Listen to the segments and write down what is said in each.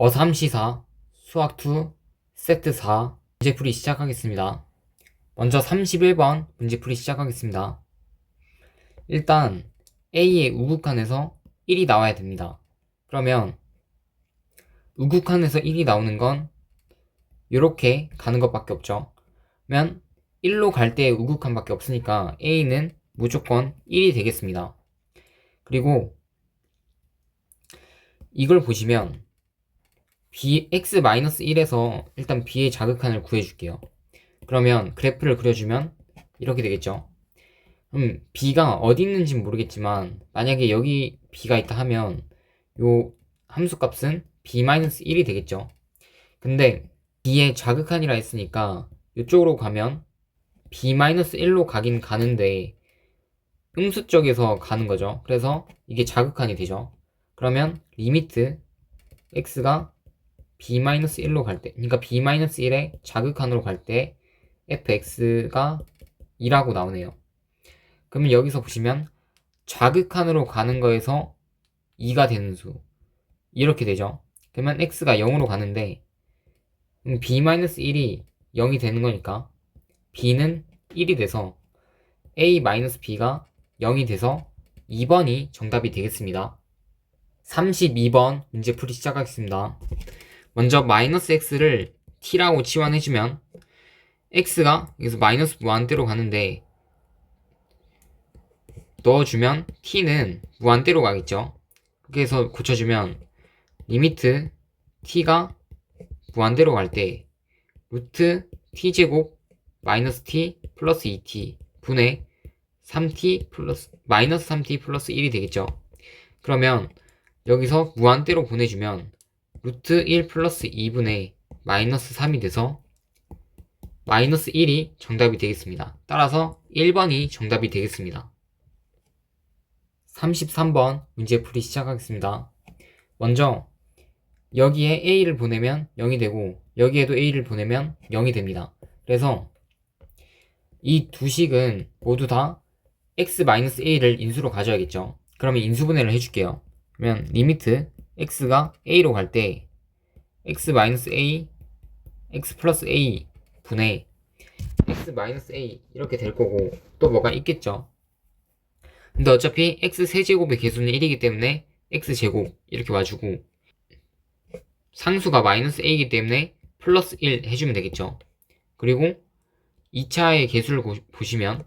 어삼시사 수학2 세트 4 문제풀이 시작하겠습니다. 먼저 31번 문제풀이 시작하겠습니다. 일단 A의 우극한에서 1이 나와야 됩니다. 그러면 우극한에서 1이 나오는 건 이렇게 가는 것밖에 없죠. 그러면 1로 갈 때 우극한밖에 없으니까 A는 무조건 1이 되겠습니다. 그리고 이걸 보시면 x-1에서 일단 b의 자극한을 구해줄게요. 그러면 그래프를 그려주면 이렇게 되겠죠. b가 어디 있는지 모르겠지만 만약에 여기 b가 있다 하면 요 함수값은 b-1이 되겠죠. 근데 b의 자극한이라 했으니까 이쪽으로 가면 b-1로 가긴 가는데 음수 쪽에서 가는 거죠. 그래서 이게 자극한이 되죠. 그러면 리미트 x가 b-1로 갈 때, 그러니까 b-1의 자극한으로 갈 때 fx가 2라고 나오네요. 그러면 여기서 보시면 자극한으로 가는 거에서 2가 되는 수 이렇게 되죠. 그러면 x가 0으로 가는데 b-1이 0이 되는 거니까 b는 1이 돼서 a-b가 0이 돼서 2번이 정답이 되겠습니다. 32번 문제 풀이 시작하겠습니다. 먼저 마이너스 x를 t라고 치환해주면 x가 여기서 마이너스 무한대로 가는데 넣어주면 t는 무한대로 가겠죠. 그렇게 해서 고쳐주면 리미트 t가 무한대로 갈 때 루트 t제곱 마이너스 t 플러스 2t 분의 3t 플러스 마이너스 3t 플러스 1이 되겠죠. 그러면 여기서 무한대로 보내주면 루트 1 플러스 2분의 마이너스 3이 돼서 마이너스 1이 정답이 되겠습니다. 따라서 1번이 정답이 되겠습니다. 33번 문제풀이 시작하겠습니다. 먼저 여기에 A를 보내면 0이 되고 여기에도 A를 보내면 0이 됩니다. 그래서 이 두 식은 모두 다 x-a를 인수로 가져야겠죠. 그러면 인수분해를 해줄게요. 그러면 리미트 x가 a로 갈 때 x-a x 플러스 a 분의 x-a 이렇게 될 거고 또 뭐가 있겠죠. 근데 어차피 x세제곱의 개수는 1이기 때문에 x제곱 이렇게 와주고 상수가 마이너스 a이기 때문에 플러스 1 해주면 되겠죠. 그리고 2차의 개수를 보시면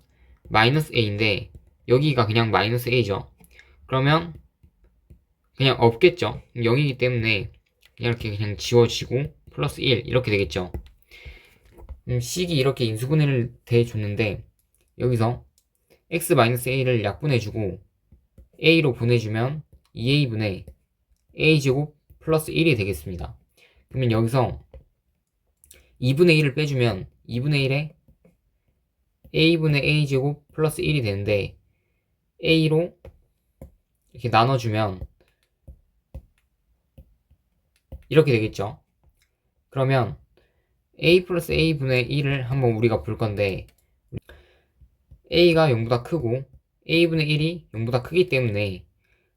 마이너스 a인데 여기가 그냥 마이너스 a죠. 그러면 그냥 없겠죠. 0이기 때문에 이렇게 그냥 지워지고 플러스 1 이렇게 되겠죠. 식이 이렇게 인수분해를 대해줬는데 여기서 x-a를 약분해주고 a로 보내주면 2a분의 a제곱 플러스 1이 되겠습니다. 그러면 여기서 2분의 1을 빼주면 2분의 1에 a분의 a제곱 플러스 1이 되는데 a로 이렇게 나눠주면 이렇게 되겠죠. 그러면 a 플러스 a분의 1을 한번 우리가 볼 건데 a가 0보다 크고 a분의 1이 0보다 크기 때문에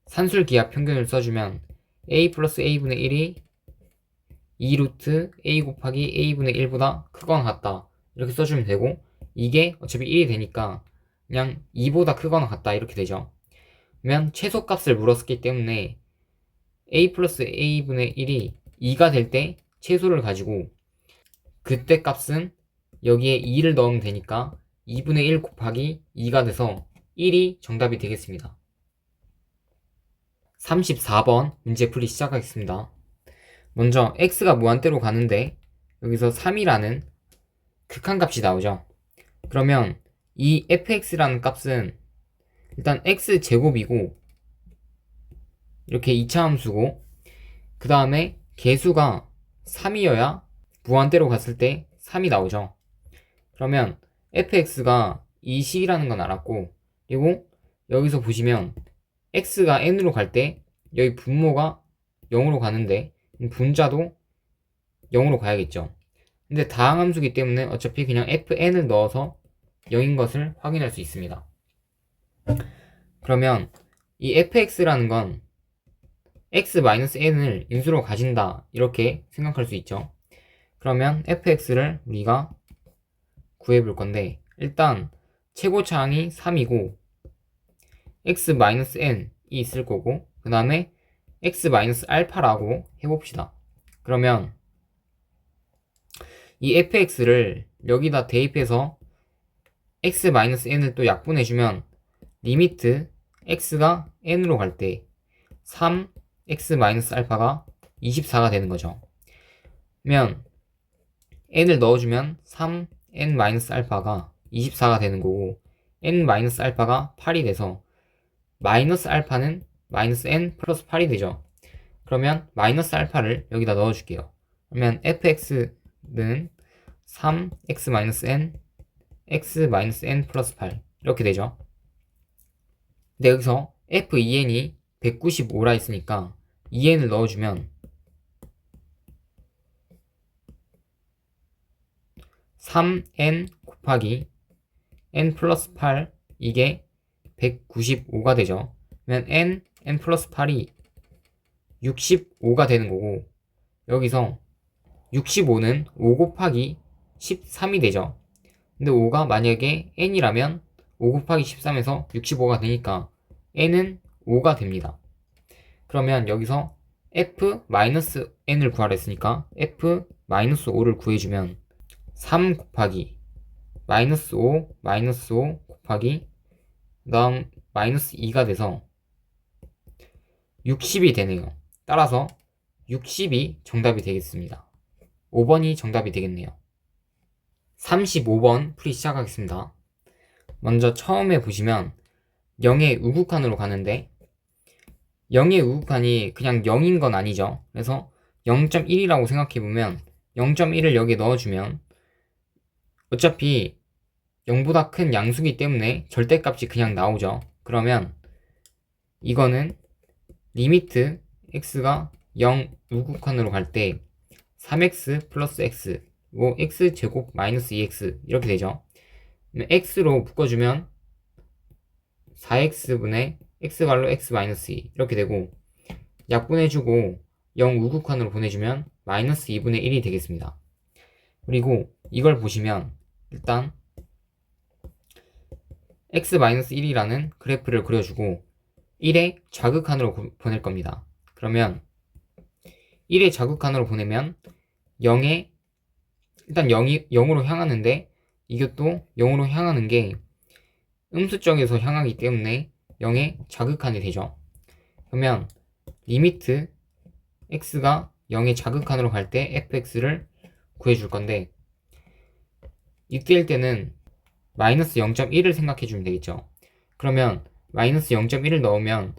산술기하 평균을 써주면 a 플러스 a분의 1이 2루트 a 곱하기 a분의 1보다 크거나 같다 이렇게 써주면 되고 이게 어차피 1이 되니까 그냥 2보다 크거나 같다 이렇게 되죠. 그러면 최소값을 물었기 때문에 a 플러스 a분의 1이 2가 될 때 최소를 가지고 그때 값은 여기에 2를 넣으면 되니까 2분의 1 곱하기 2가 돼서 1이 정답이 되겠습니다. 34번 문제풀이 시작하겠습니다. 먼저 x가 무한대로 가는데 여기서 3이라는 극한값이 나오죠. 그러면 이 fx라는 값은 일단 x제곱이고 이렇게 2차 함수고 그 다음에 개수가 3이어야 무한대로 갔을 때 3이 나오죠. 그러면 fx가 이 식이라는 건 알았고 그리고 여기서 보시면 x가 n으로 갈 때 여기 분모가 0으로 가는데 분자도 0으로 가야겠죠. 근데 다항함수기 때문에 어차피 그냥 fn을 넣어서 0인 것을 확인할 수 있습니다. 그러면 이 fx라는 건 x-n을 인수로 가진다 이렇게 생각할 수 있죠. 그러면 fx를 우리가 구해볼 건데 일단 최고차항이 3이고 x-n이 있을 거고 그 다음에 x-알파라고 해봅시다. 그러면 이 fx를 여기다 대입해서 x-n을 또 약분해주면 리미트 x가 n으로 갈 때 3x-알파가 24가 되는 거죠. 그러면 n을 넣어주면 3n-알파가 24가 되는 거고 n-알파가 8이 돼서 마이너스 알파는 마이너스 n 플러스 8이 되죠. 그러면 마이너스 알파를 여기다 넣어줄게요. 그러면 fx는 3x-n x-n 플러스 8 이렇게 되죠. 근데 여기서 f2n이 195라 했으니까 2n을 넣어주면 3n 곱하기 n 플러스 8 이게 195가 되죠. 그러면 n 플러스 8이 65가 되는 거고 여기서 65는 5 곱하기 13이 되죠. 근데 5가 만약에 n이라면 5 곱하기 13에서 65가 되니까 n은 5가 됩니다. 그러면 여기서 f-n을 구하라 했으니까 f-5를 구해주면 3 곱하기 마이너스 5 곱하기 그 다음 마이너스 2가 돼서 60이 되네요. 따라서 60이 정답이 되겠습니다. 5번이 정답이 되겠네요. 35번 풀이 시작하겠습니다. 먼저 처음에 보시면 0의 우극한으로 가는데 0의 우극한이 그냥 0인 건 아니죠. 그래서 0.1이라고 생각해보면 0.1을 여기에 넣어주면 어차피 0보다 큰 양수기 때문에 절대값이 그냥 나오죠. 그러면 이거는 리미트 x가 0 우극한으로 갈 때 3x 플러스 x 그리고 x제곱 마이너스 2x 이렇게 되죠. x로 묶어주면 4x분의 x발로 x 마이너스 2 이렇게 되고 약분해주고 0 우극한으로 보내주면 마이너스 2분의 1이 되겠습니다. 그리고 이걸 보시면 일단 x-1이라는 그래프를 그려주고 1의 좌극한으로 보낼 겁니다. 그러면 1의 좌극한으로 보내면 0에 일단 0으로 향하는데 이것도 0으로 향하는 게 음수쪽에서 향하기 때문에 0의 좌극한이 되죠. 그러면 리미트 x가 0의 좌극한으로 갈 때 fx를 구해줄 건데 이때일 때는 마이너스 0.1을 생각해주면 되겠죠. 그러면 마이너스 0.1을 넣으면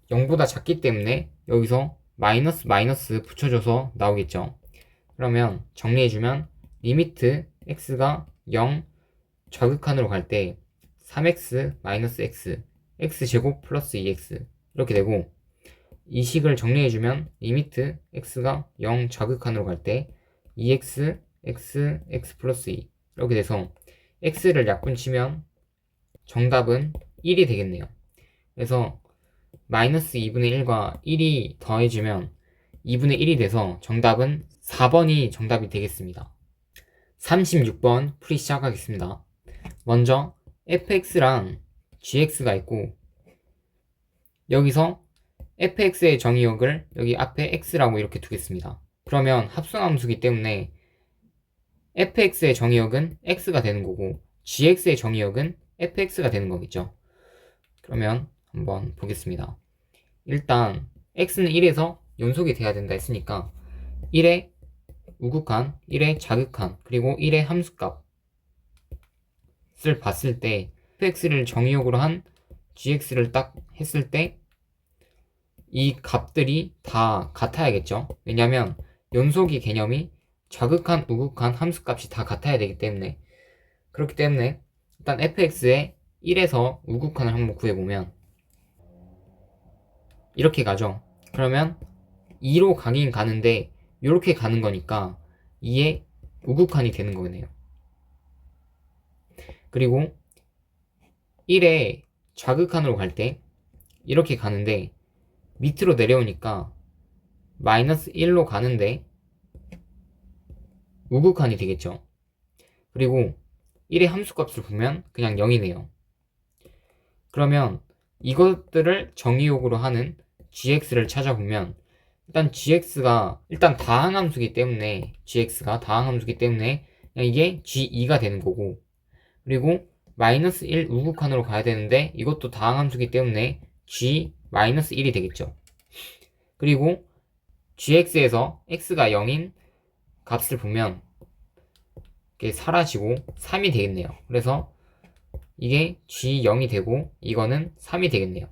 0보다 작기 때문에 여기서 마이너스 붙여줘서 나오겠죠. 그러면 정리해주면 리미트 x가 0 좌극한으로 갈 때 3x 마이너스 x x제곱 플러스 2x 이렇게 되고 이 식을 정리해주면 리미트 x가 0 좌극한으로 갈 때 2x x 플러스 2 이렇게 돼서 x를 약분치면 정답은 1이 되겠네요. 그래서 마이너스 2분의 1과 1이 더해지면 2분의 1이 돼서 정답은 4번이 정답이 되겠습니다. 36번 풀이 시작하겠습니다. 먼저 fx랑 gx가 있고 여기서 fx의 정의역을 여기 앞에 x라고 이렇게 두겠습니다. 그러면 합성함수기 때문에 fx의 정의역은 x가 되는 거고 gx의 정의역은 fx가 되는 거겠죠. 그러면 한번 보겠습니다. 일단 x는 1에서 연속이 돼야 된다 했으니까 1의 우극한, 1의 자극한, 그리고 1의 함수값을 봤을 때 fx를 정의역으로 한 gx를 딱 했을 때 이 값들이 다 같아야겠죠. 왜냐면 연속의 개념이 좌극한, 우극한 함수값이 다 같아야 되기 때문에 그렇기 때문에 일단 fx의 1에서 우극한을 한번 구해보면 이렇게 가죠. 그러면 2로 가긴 가는데 이렇게 가는 거니까 2의 우극한이 되는 거네요. 그리고 1의 좌극한으로 갈 때 이렇게 가는데 밑으로 내려오니까 마이너스 1로 가는데 우극한이 되겠죠. 그리고 1의 함수값을 보면 그냥 0이네요. 그러면 이것들을 정의역으로 하는 gx를 찾아보면 일단 gx가 다항함수기 때문에 그냥 이게 g2가 되는 거고, 그리고 마이너스 1 우극한으로 가야 되는데 이것도 다항함수기 때문에 g-1이 되겠죠. 그리고 gx에서 x가 0인 값을 보면 이게 사라지고 3이 되겠네요. 그래서 이게 g0이 되고 이거는 3이 되겠네요.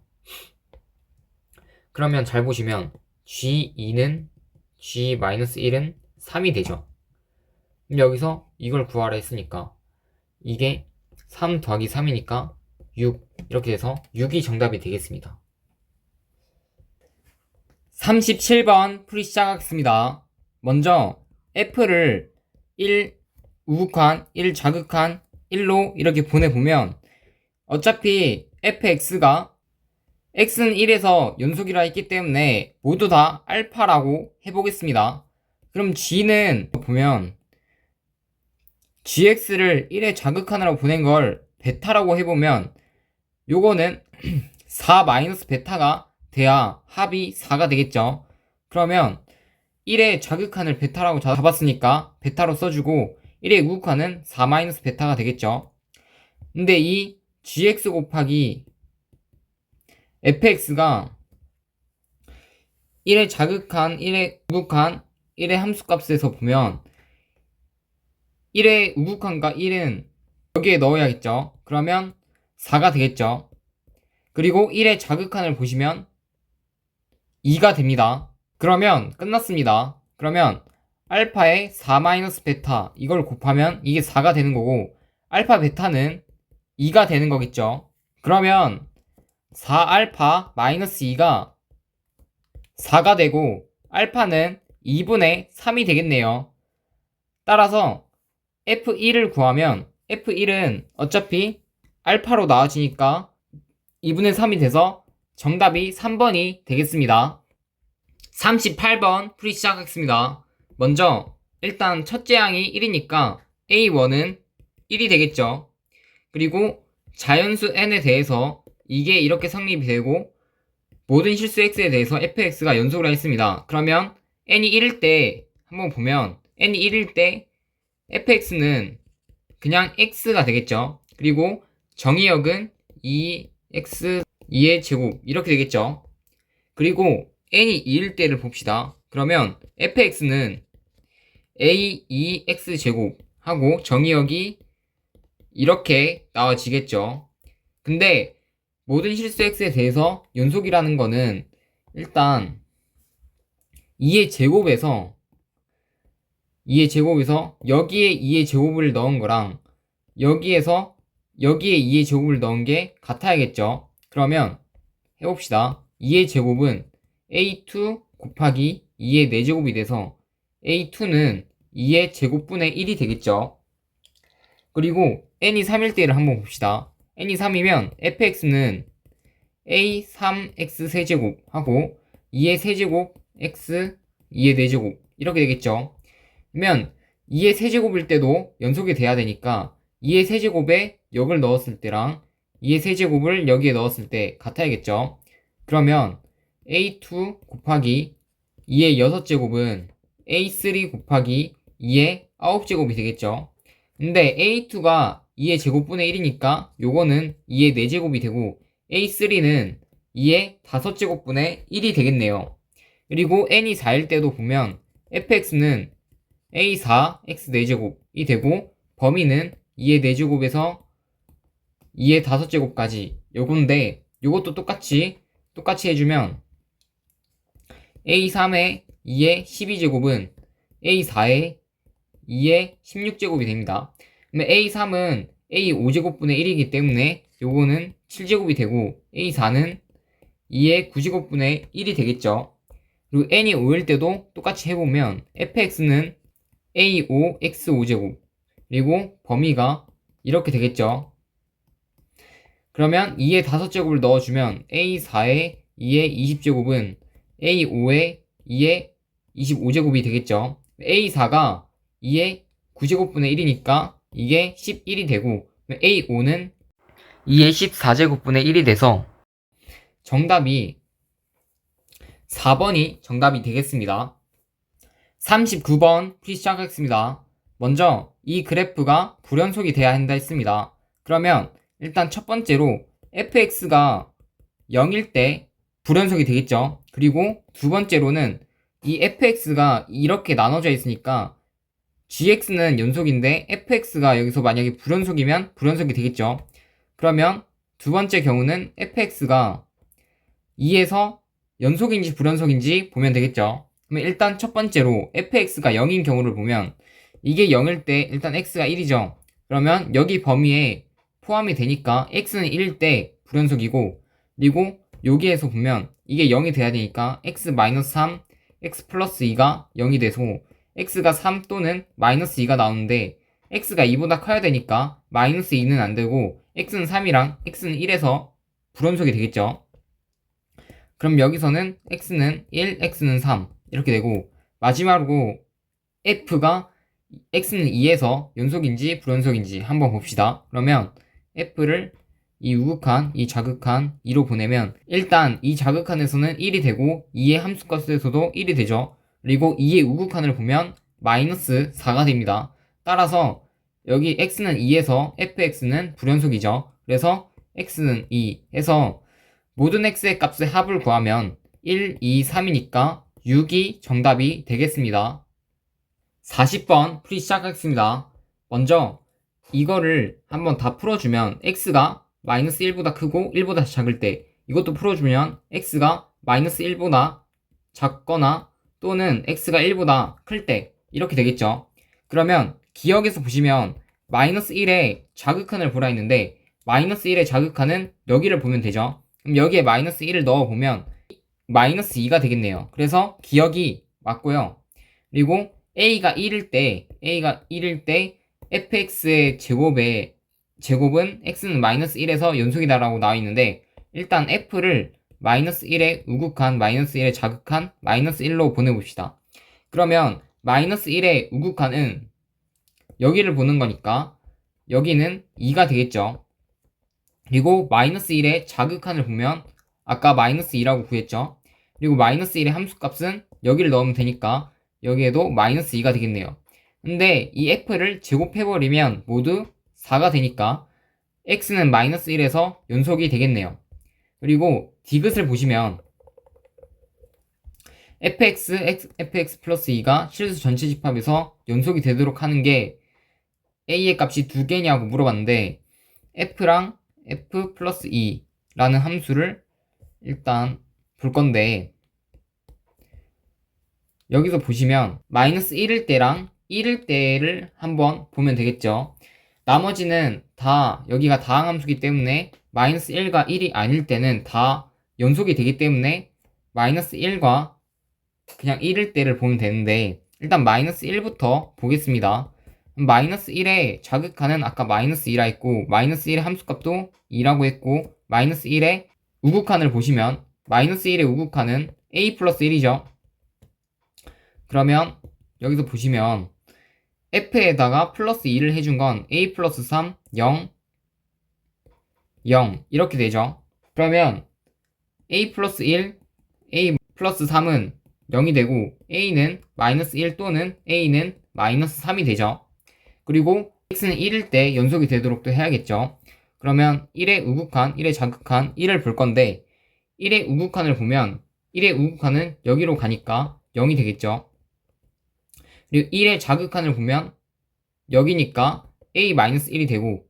그러면 잘 보시면 g2는 g-1은 3이 되죠. 그럼 여기서 이걸 구하라 했으니까 이게 3 더하기 3이니까 6 이렇게 돼서 6이 정답이 되겠습니다. 37번 풀이 시작하겠습니다. 먼저 f를 1 우극한, 1 자극한, 1로 이렇게 보내보면 어차피 fx가 x는 1에서 연속이라 했기 때문에 모두 다 알파라고 해보겠습니다. 그럼 g는 보면 gx를 1의 자극하느라고 보낸 걸 베타라고 해보면 요거는 4 마이너스 베타가 돼야 합이 4가 되겠죠. 그러면 1의 자극한을 베타라고 잡았으니까 베타로 써주고 1의 우극한은 4 마이너스 베타가 되겠죠. 근데 이 gx 곱하기 fx가 1의 자극한, 1의 우극한, 1의 함수값에서 보면 1의 우극한과 1은 여기에 넣어야겠죠. 그러면 4가 되겠죠. 그리고 1의 자극한을 보시면 2가 됩니다. 그러면 끝났습니다. 그러면 알파에 4-베타 이걸 곱하면 이게 4가 되는 거고 알파 베타는 2가 되는 거겠죠. 그러면 4알파 마이너스 2가 4가 되고 알파는 2분의 3이 되겠네요. 따라서 F1을 구하면 F1은 어차피 알파로 나와지니까 2분의 3이 돼서 정답이 3번이 되겠습니다. 38번 풀이 시작하겠습니다. 먼저 일단 첫째 항이 1이니까 A1은 1이 되겠죠. 그리고 자연수 n에 대해서 이게 이렇게 성립이 되고 모든 실수 x에 대해서 fx가 연속으로 했습니다. 그러면 n이 1일 때 한번 보면 n이 1일 때 fx는 그냥 x가 되겠죠. 그리고 정의역은 2x 2의 제곱 이렇게 되겠죠. 그리고 n이 2일 때를 봅시다. 그러면 fx는 a 2x 제곱 하고 정의역이 이렇게 나와지겠죠. 근데 모든 실수 x에 대해서 연속이라는 거는 일단 2의 제곱에서 여기에 2의 제곱을 넣은 거랑 여기에 2의 제곱을 넣은 게 같아야겠죠. 그러면 해봅시다. 2의 제곱은 a2 곱하기 2의 4제곱이 돼서 a2는 2의 제곱분의 1이 되겠죠. 그리고 n이 3일 때를 한번 봅시다. n이 3이면 fx는 a3x 세제곱 하고 2의 세제곱 x 2의 4제곱 이렇게 되겠죠. 그러면 2의 세제곱일 때도 연속이 돼야 되니까 2의 세제곱에 역을 넣었을 때랑 2의 세제곱을 여기에 넣었을 때 같아야겠죠. 그러면 a2 곱하기 2의 6제곱은 a3 곱하기 2의 9제곱이 되겠죠. 근데 a2가 2의 제곱분의 1이니까 요거는 2의 4제곱이 되고 a3는 2의 5제곱분의 1이 되겠네요. 그리고 n이 4일 때도 보면 fx는 a4 x 4제곱이 되고 범위는 2의 4제곱에서 2의 5제곱까지 요건데 요것도 똑같이 해주면 a3의 2의 12제곱은 a4의 2의 16제곱이 됩니다. 그러면 a3은 a5제곱분의 1이기 때문에 요거는 7제곱이 되고 a4는 2의 9제곱분의 1이 되겠죠. 그리고 n이 5일 때도 똑같이 해보면 fx는 a5 x5제곱 그리고 범위가 이렇게 되겠죠. 그러면 2의 5제곱을 넣어주면 a4의 2의 20제곱은 A5에 2의 25제곱이 되겠죠. A4가 2의 9제곱분의 1이니까 이게 11이 되고 A5는 2의 14제곱분의 1이 돼서 정답이 4번이 정답이 되겠습니다. 39번 풀이 시작하겠습니다. 먼저 이 그래프가 불연속이 돼야 한다 했습니다. 그러면 일단 첫 번째로 fx가 0일 때 불연속이 되겠죠. 그리고 두 번째로는 이 fx가 이렇게 나눠져 있으니까 gx는 연속인데 fx가 여기서 만약에 불연속이면 불연속이 되겠죠. 그러면 두 번째 경우는 fx가 2에서 연속인지 불연속인지 보면 되겠죠. 그러면 일단 첫 번째로 fx가 0인 경우를 보면 이게 0일 때 일단 x가 1이죠. 그러면 여기 범위에 포함이 되니까 x는 1일 때 불연속이고, 그리고 여기에서 보면 이게 0이 돼야 되니까 x-3, x 플러스 2가 0이 돼서 x가 3 또는 마이너스 2가 나오는데 x가 2보다 커야 되니까 마이너스 2는 안 되고 x는 3이랑 x는 1에서 불연속이 되겠죠. 그럼 여기서는 x는 1, x는 3 이렇게 되고, 마지막으로 f가 x는 2에서 연속인지 불연속인지 한번 봅시다. 그러면 f를 이 우극한, 이 자극한 2로 보내면 일단 이 자극한에서는 1이 되고 2의 함수값에서도 1이 되죠. 그리고 2의 우극한을 보면 마이너스 4가 됩니다. 따라서 여기 x는 2에서 fx는 불연속이죠. 그래서 x는 2 해서 모든 x의 값의 합을 구하면 1, 2, 3이니까 6이 정답이 되겠습니다. 40번 풀이 시작하겠습니다. 먼저 이거를 한번 다 풀어주면 x가 마이너스 1보다 크고 1보다 작을 때, 이것도 풀어주면 x가 마이너스 1보다 작거나 또는 x가 1보다 클 때 이렇게 되겠죠. 그러면 기억에서 보시면 마이너스 1의 자극한을 보라 했는데 마이너스 1의 자극한은 여기를 보면 되죠. 그럼 여기에 마이너스 1을 넣어보면 마이너스 2가 되겠네요. 그래서 기억이 맞고요. 그리고 a가 1일 때 fx의 제곱은 x는 마이너스 1에서 연속이다라고 나와 있는데, 일단 f를 마이너스 1의 우극한, 마이너스 1의 자극한, 마이너스 1로 보내봅시다. 그러면 마이너스 1의 우극한은 여기를 보는 거니까 여기는 2가 되겠죠. 그리고 마이너스 1의 자극한을 보면 아까 마이너스 2라고 구했죠. 그리고 마이너스 1의 함수값은 여기를 넣으면 되니까 여기에도 마이너스 2가 되겠네요. 근데 이 f를 제곱해버리면 모두 4가 되니까 x는 마이너스 1에서 연속이 되겠네요. 그리고 디귿을 보시면 fx 플러스 2가 실수 전체 집합에서 연속이 되도록 하는 게 a의 값이 두 개냐고 물어봤는데 f랑 f 플러스 2라는 함수를 일단 볼 건데, 여기서 보시면 마이너스 1일 때랑 1일 때를 한번 보면 되겠죠. 나머지는 다 여기가 다항함수기 때문에 마이너스 1과 1이 아닐 때는 다 연속이 되기 때문에 마이너스 1과 그냥 1일 때를 보면 되는데, 일단 마이너스 1부터 보겠습니다. 마이너스 1의 자극하는 아까 마이너스 2라 했고 마이너스 1의 함수값도 2라고 했고, 마이너스 1의 우극한을 보시면 마이너스 1의 우극한은 a 플러스 1이죠. 그러면 여기서 보시면 f에다가 플러스 2를 해준 건 a 플러스 3, 0, 0 이렇게 되죠. 그러면 a 플러스 1, a 플러스 3은 0이 되고 a는 마이너스 1 또는 a는 마이너스 3이 되죠. 그리고 x는 1일 때 연속이 되도록 또 해야겠죠. 그러면 1의 우극한, 1의 자극한 1을 볼 건데 1의 우극한을 보면 1의 우극한은 여기로 가니까 0이 되겠죠. 그리고 1의 자극한을 보면 여기니까 a-1이 되고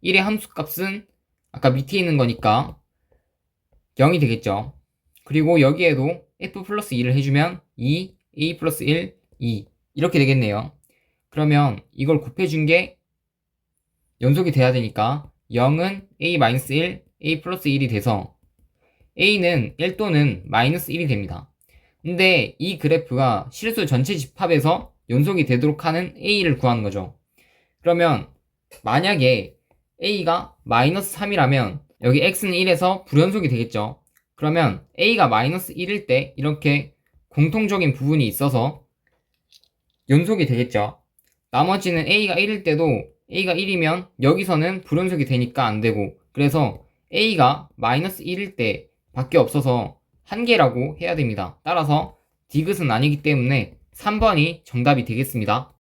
1의 함수값은 아까 밑에 있는 거니까 0이 되겠죠. 그리고 여기에도 f 플러스 2를 해주면 2, a 플러스 1, 2 이렇게 되겠네요. 그러면 이걸 곱해준 게 연속이 돼야 되니까 0은 a-1, a 플러스 1이 돼서 a는 1 또는 마이너스 1이 됩니다. 근데 이 그래프가 실수 전체 집합에서 연속이 되도록 하는 a를 구하는 거죠. 그러면 만약에 a가 마이너스 3이라면 여기 x는 1에서 불연속이 되겠죠. 그러면 A가 마이너스 1일 때 이렇게 공통적인 부분이 있어서 연속이 되겠죠. 나머지는 A가 1일 때도 A가 1이면 여기서는 불연속이 되니까 안 되고, 그래서 A가 마이너스 1일 때 밖에 없어서 한 개라고 해야 됩니다. 따라서 디귿은 아니기 때문에 3번이 정답이 되겠습니다.